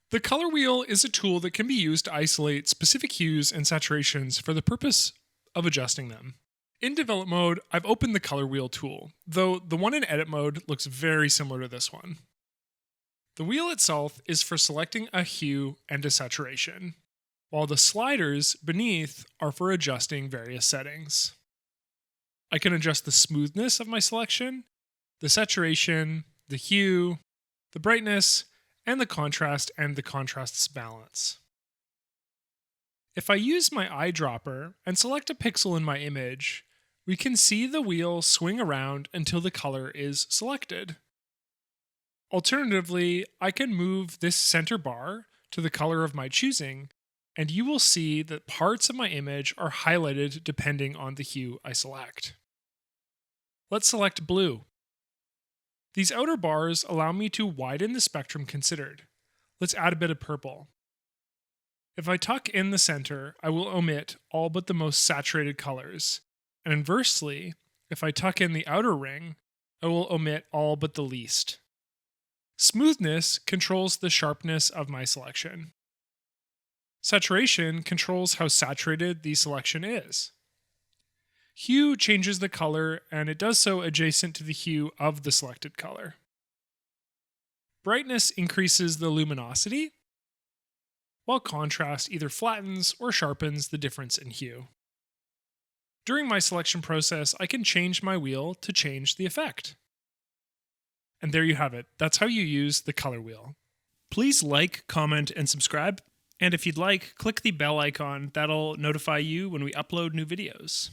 The color wheel is a tool that can be used to isolate specific hues and saturations for the purpose of adjusting them. In develop mode, I've opened the color wheel tool, though the one in edit mode looks very similar to this one. The wheel itself is for selecting a hue and a saturation, while the sliders beneath are for adjusting various settings. I can adjust the smoothness of my selection, the saturation, the hue, the brightness, and the contrast's balance. If I use my eyedropper and select a pixel in my image, we can see the wheel swing around until the color is selected. Alternatively, I can move this center bar to the color of my choosing, and you will see that parts of my image are highlighted depending on the hue I select. Let's select blue. These outer bars allow me to widen the spectrum considered. Let's add a bit of purple. If I tuck in the center, I will omit all but the most saturated colors, and inversely, if I tuck in the outer ring, I will omit all but the least. Smoothness controls the sharpness of my selection. Saturation controls how saturated the selection is. Hue changes the color, and it does so adjacent to the hue of the selected color. Brightness increases the luminosity, while contrast either flattens or sharpens the difference in hue. During my selection process, I can change my wheel to change the effect. And there you have it. That's how you use the color wheel. Please like, comment, and subscribe. And if you'd like, click the bell icon. That'll notify you when we upload new videos.